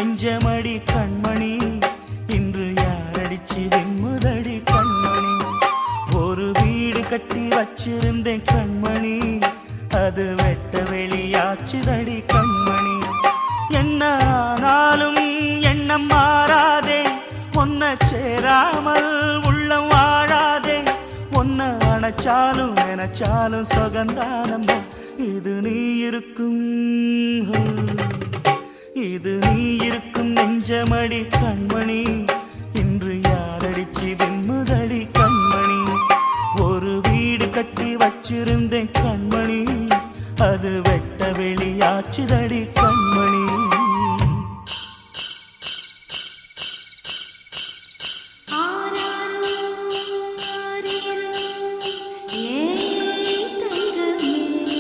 நெஞ்சமடி கண்மணி இன்று யாரடிச்சு வெண்முதடி கண்மணி ஒரு வீடு கட்டி வச்சிருந்தேன் கண்மணி அது வெட்ட வெளியாச்சுதடி கண்மணி என்ன ஆனாலும் எண்ணம் மாறாதே ஒன்ன சேராமல் உள்ளம் வாழாதே ஒன்ன அணைச்சாலும் நினைச்சாலும் சுகந்தானம்மா இது நீ இருக்கும் நெஞ்சமடி கண்மணி இன்று யாரடிச்சு வெண்முதடி கண்மணி ஒரு வீடு கட்டி வச்சிருந்தேன் கண்மணி அது வெட்ட வெளியாச்சுதடி கண்மணி